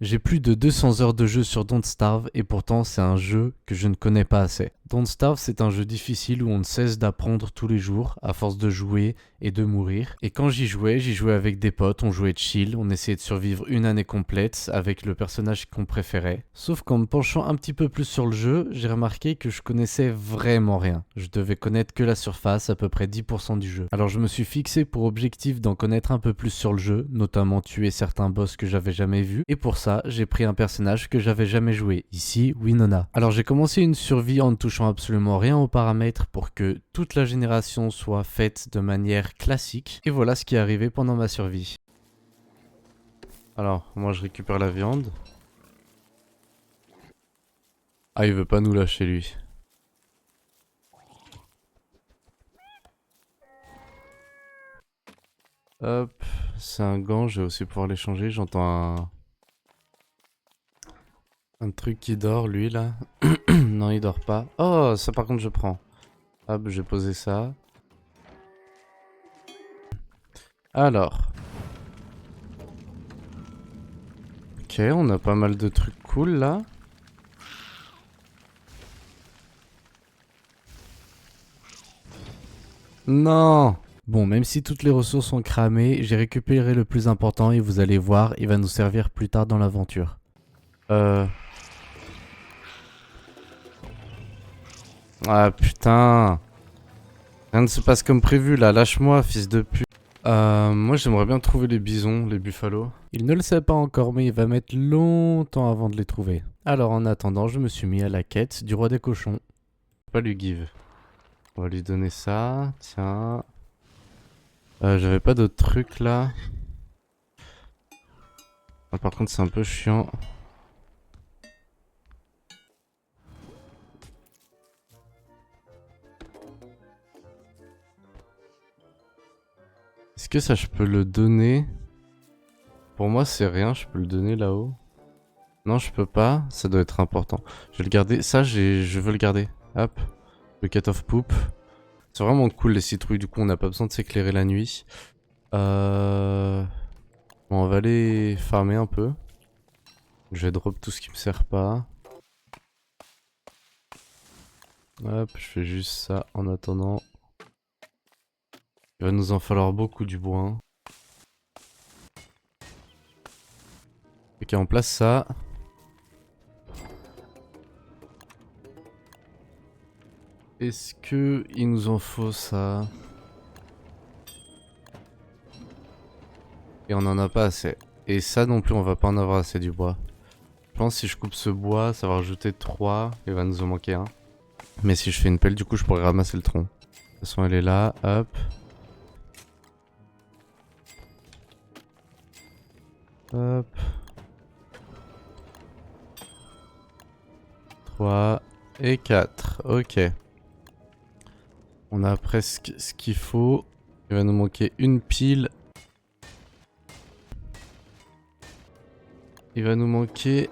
J'ai plus de 200 heures de jeu sur Don't Starve et pourtant c'est un jeu que je ne connais pas assez. Don't Starve, c'est un jeu difficile où on ne cesse d'apprendre tous les jours à force de jouer et de mourir. Et quand j'y jouais avec des potes, on jouait chill, on essayait de survivre une année complète avec le personnage qu'on préférait. Sauf qu'en me penchant un petit peu plus sur le jeu, j'ai remarqué que je connaissais vraiment rien. Je devais connaître que la surface, à peu près 10% du jeu. Alors je me suis fixé pour objectif d'en connaître un peu plus sur le jeu, notamment tuer certains boss que j'avais jamais vus. Et pour ça, j'ai pris un personnage que j'avais jamais joué, ici Winona. Alors j'ai commencé une survie en ne touchant absolument rien aux paramètres pour que toute la génération soit faite de manière classique. Et voilà ce qui est arrivé pendant ma survie. Alors, moi je récupère la viande. Ah, il veut pas nous lâcher lui. Hop, c'est un gant, je vais aussi pouvoir l'échanger. J'entends un truc qui dort, lui là. Non, il dort pas. Oh, ça par contre je prends. Hop, j'ai posé ça. Alors. Ok, on a pas mal de trucs cool là. Non! Bon, même si toutes les ressources sont cramées, j'ai récupéré le plus important et vous allez voir, il va nous servir plus tard dans l'aventure. Ah putain! Rien ne se passe comme prévu là, lâche-moi, fils de pute. Moi j'aimerais bien trouver les bisons, les buffalos. Il ne le sait pas encore, mais il va mettre longtemps avant de les trouver. Alors en attendant, je me suis mis à la quête du roi des cochons. Pas lui give. On va lui donner ça, tiens. J'avais pas d'autres trucs là. Ah, par contre c'est un peu chiant. Est-ce que ça je peux le donner? Pour moi c'est rien, je peux le donner là-haut. Non je peux pas, ça doit être important. Je vais le garder, ça je veux le garder. Hop, le cut of poop. C'est vraiment cool les citrouilles, du coup on n'a pas besoin de s'éclairer la nuit. Bon, on va aller farmer un peu. Je vais drop tout ce qui me sert pas. Hop, je fais juste ça en attendant. Il va nous en falloir beaucoup du bois. Ok, on place ça. Est-ce que il nous en faut ça? Et on en a pas assez. Et ça non plus, on va pas en avoir assez du bois. Je pense que si je coupe ce bois, ça va rajouter 3. Il va nous en manquer un. Mais si je fais une pelle, du coup, je pourrais ramasser le tronc. De toute façon, elle est là. Hop. Hop. 3 et 4. Ok. On a presque ce qu'il faut. Il va nous manquer une pile. Il va nous manquer...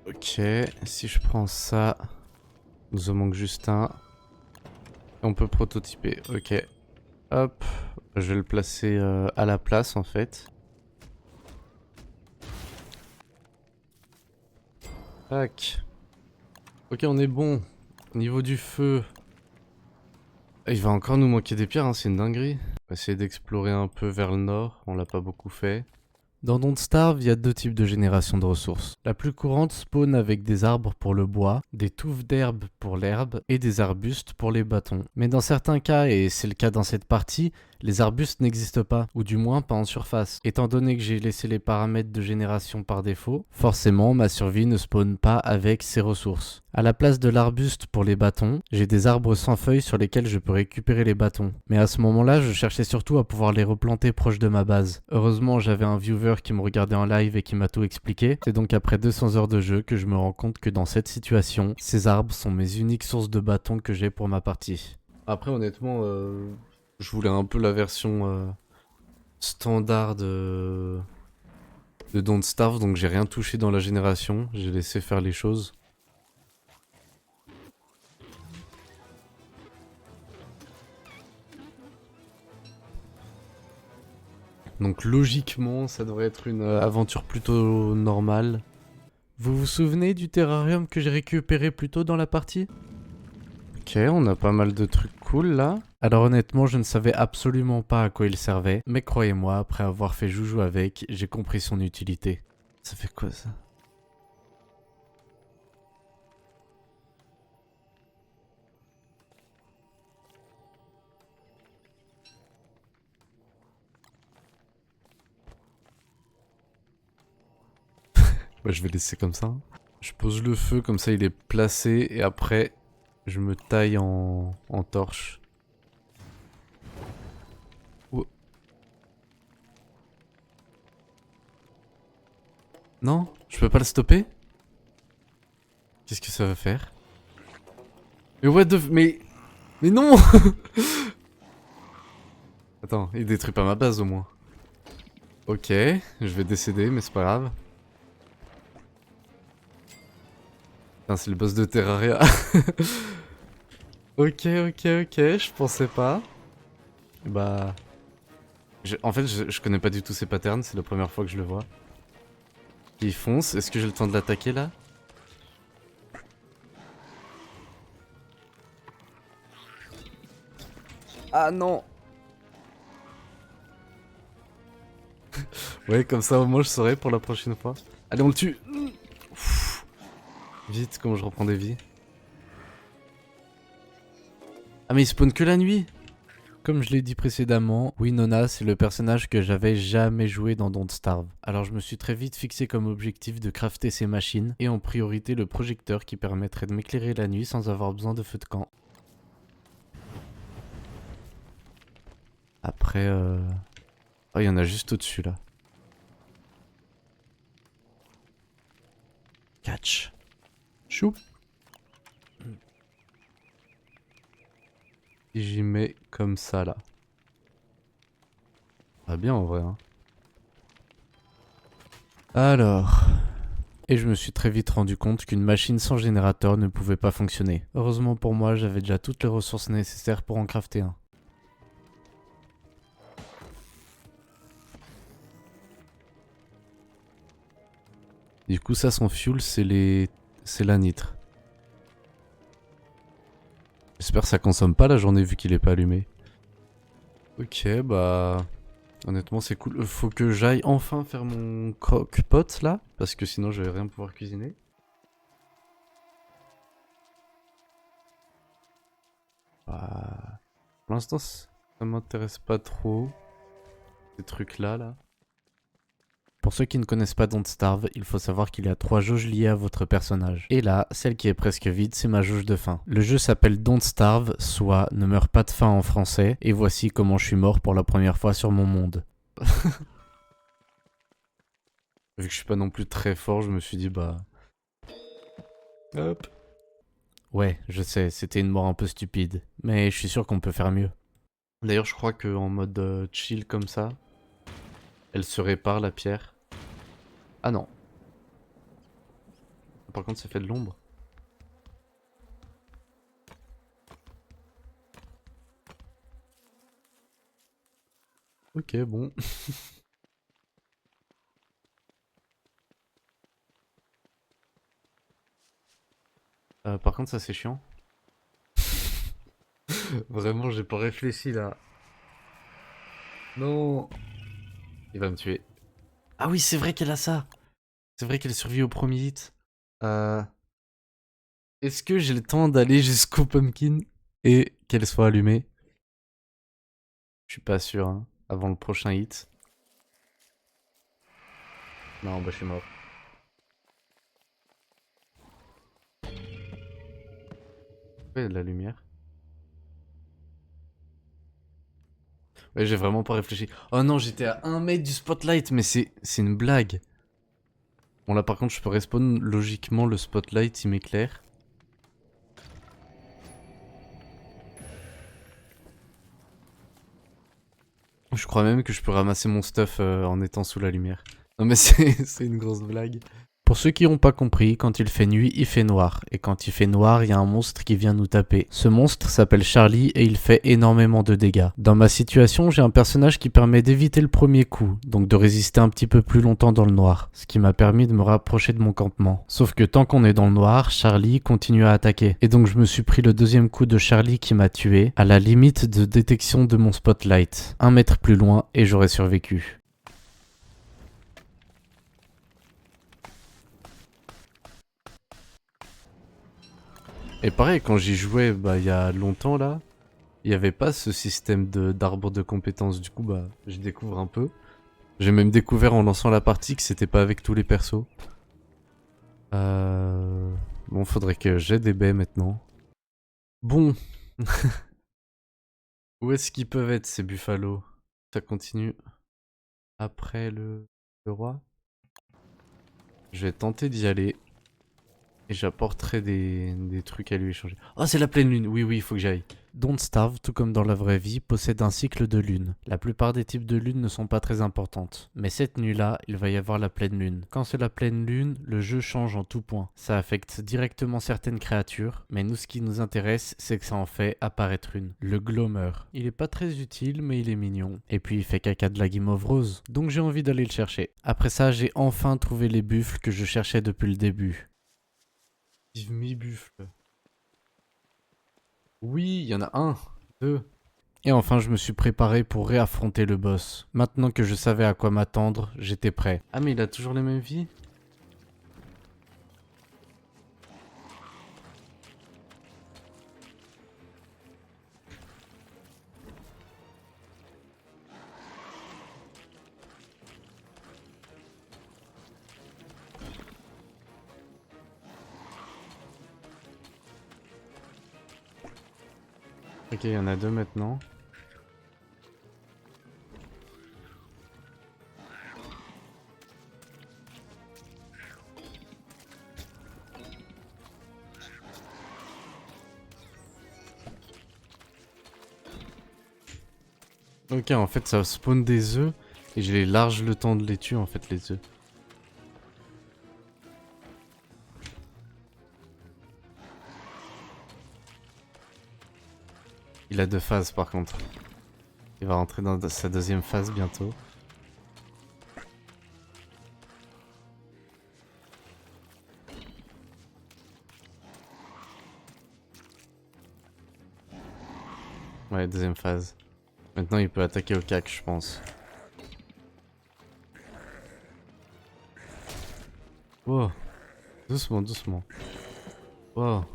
Ok, si je prends ça, il nous en manque juste un. Et on peut prototyper, ok. Hop, je vais le placer à la place en fait. Tac. Ok, on est bon. Niveau du feu. Il va encore nous manquer des pierres, hein, c'est une dinguerie. On va essayer d'explorer un peu vers le nord, on l'a pas beaucoup fait. Dans Don't Starve, il y a deux types de génération de ressources. La plus courante spawn avec des arbres pour le bois, des touffes d'herbe pour l'herbe et des arbustes pour les bâtons. Mais dans certains cas, et c'est le cas dans cette partie, les arbustes n'existent pas, ou du moins pas en surface. Étant donné que j'ai laissé les paramètres de génération par défaut, forcément ma survie ne spawn pas avec ces ressources. À la place de l'arbuste pour les bâtons, j'ai des arbres sans feuilles sur lesquels je peux récupérer les bâtons. Mais à ce moment-là, je cherchais surtout à pouvoir les replanter proche de ma base. Heureusement, j'avais un viewer qui me regardait en live et qui m'a tout expliqué. C'est donc après 200 heures de jeu que je me rends compte que dans cette situation, ces arbres sont mes uniques sources de bâtons que j'ai pour ma partie. Après, honnêtement, je voulais un peu la version standard de Don't Starve, donc j'ai rien touché dans la génération. J'ai laissé faire les choses. Donc logiquement, ça devrait être une aventure plutôt normale. Vous vous souvenez du terrarium que j'ai récupéré plus tôt dans la partie? Ok, on a pas mal de trucs cool là. Alors honnêtement, je ne savais absolument pas à quoi il servait, mais croyez-moi, après avoir fait joujou avec, j'ai compris son utilité. Ça fait quoi ça? Bah, je vais laisser comme ça. Je pose le feu, comme ça il est placé, et après, je me taille en torche. Oh. Non? Je peux pas le stopper? Qu'est-ce que ça va faire? Mais what the... Mais non. Attends, il détruit pas ma base au moins. Ok, je vais décéder, mais c'est pas grave. Putain, c'est le boss de Terraria. Ok, je pensais pas. Bah... En fait, je connais pas du tout ses patterns, c'est la première fois que je le vois. Il fonce, est-ce que j'ai le temps de l'attaquer là? Ah non. Ouais, comme ça au moins je saurai pour la prochaine fois. Allez, on le tue. Ouf. Vite, comment je reprends des vies. Ah mais il spawn que la nuit. Comme je l'ai dit précédemment, Winona c'est le personnage que j'avais jamais joué dans Don't Starve. Alors je me suis très vite fixé comme objectif de crafter ces machines, et en priorité le projecteur qui permettrait de m'éclairer la nuit sans avoir besoin de feu de camp. Après oh, il y en a juste au-dessus là. Catch. Chou. Et j'y mets comme ça là. Ah bien en vrai hein. Alors... Et je me suis très vite rendu compte qu'une machine sans générateur ne pouvait pas fonctionner. Heureusement pour moi, j'avais déjà toutes les ressources nécessaires pour en crafter un. Du coup ça son fuel c'est la nitre. J'espère que ça consomme pas la journée vu qu'il est pas allumé. Ok bah... Honnêtement c'est cool. Faut que j'aille enfin faire mon croque-pot là. Parce que sinon je vais rien pouvoir cuisiner. Bah... Pour l'instant ça m'intéresse pas trop. Ces trucs là. Pour ceux qui ne connaissent pas Don't Starve, il faut savoir qu'il y a 3 jauges liées à votre personnage. Et là, celle qui est presque vide, c'est ma jauge de faim. Le jeu s'appelle Don't Starve, soit ne meurs pas de faim en français, et voici comment je suis mort pour la première fois sur mon monde. Vu que je suis pas non plus très fort, je me suis dit bah... Hop. Ouais, je sais, c'était une mort un peu stupide, mais je suis sûr qu'on peut faire mieux. D'ailleurs, je crois qu'en mode chill comme ça, elle se répare la pierre. Ah non. Par contre, ça fait de l'ombre. Ok, bon. Par contre, ça c'est chiant. Vraiment, j'ai pas réfléchi là. Non. Il va me tuer. Ah oui, c'est vrai qu'elle a ça. C'est vrai qu'elle survit au premier hit. Euh... Est-ce que j'ai le temps d'aller jusqu'au pumpkin et qu'elle soit allumée? Je suis pas sûr, hein. Avant le prochain hit. Non, bah je suis mort. Ouais, il y a de la lumière. Ouais, j'ai vraiment pas réfléchi. Oh non, j'étais à 1 mètre du spotlight, mais c'est une blague. Bon là par contre, je peux respawn logiquement, le spotlight il m'éclaire. Je crois même que je peux ramasser mon stuff en étant sous la lumière. Non mais c'est une grosse blague. Pour ceux qui n'ont pas compris, quand il fait nuit, il fait noir. Et quand il fait noir, il y a un monstre qui vient nous taper. Ce monstre s'appelle Charlie et il fait énormément de dégâts. Dans ma situation, j'ai un personnage qui permet d'éviter le premier coup, donc de résister un petit peu plus longtemps dans le noir, ce qui m'a permis de me rapprocher de mon campement. Sauf que tant qu'on est dans le noir, Charlie continue à attaquer. Et donc je me suis pris le deuxième coup de Charlie qui m'a tué, à la limite de détection de mon spotlight. 1 mètre plus loin et j'aurais survécu. Et pareil, quand j'y jouais il y a longtemps là, il n'y avait pas ce système d'arbre de compétences. Du coup, je découvre un peu. J'ai même découvert en lançant la partie que c'était pas avec tous les persos. Bon, faudrait que j'aie des baies maintenant. Bon. Où est-ce qu'ils peuvent être ces buffalos? Ça continue après le roi. Je vais tenter d'y aller. Et j'apporterai des trucs à lui échanger. Oh, c'est la pleine lune. Oui, il faut que j'aille. Don't Starve, tout comme dans la vraie vie, possède un cycle de lune. La plupart des types de lunes ne sont pas très importantes. Mais cette nuit-là, il va y avoir la pleine lune. Quand c'est la pleine lune, le jeu change en tout point. Ça affecte directement certaines créatures, mais nous ce qui nous intéresse, c'est que ça en fait apparaître une. Le Glommer. Il est pas très utile, mais il est mignon. Et puis il fait caca de la guimauve rose. Donc j'ai envie d'aller le chercher. Après ça, j'ai enfin trouvé les buffles que je cherchais depuis le début. Mi-buffle. Oui, il y en a un, 2. Et enfin, je me suis préparé pour réaffronter le boss. Maintenant que je savais à quoi m'attendre, j'étais prêt. Ah, mais il a toujours les mêmes vies? Ok, il y en a 2 maintenant. Ok, en fait ça spawn des œufs et j'ai large le temps de les tuer en fait les œufs. Il a 2 phases par contre. Il va rentrer dans sa deuxième phase bientôt. Ouais, deuxième phase. Maintenant il peut attaquer au cac, je pense. Wow. Doucement, doucement. Wow.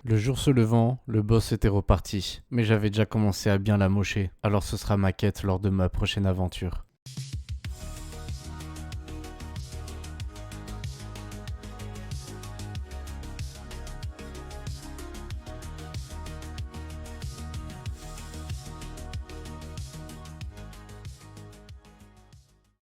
Le jour se levant, le boss était reparti. Mais j'avais déjà commencé à bien la mocher. Alors ce sera ma quête lors de ma prochaine aventure.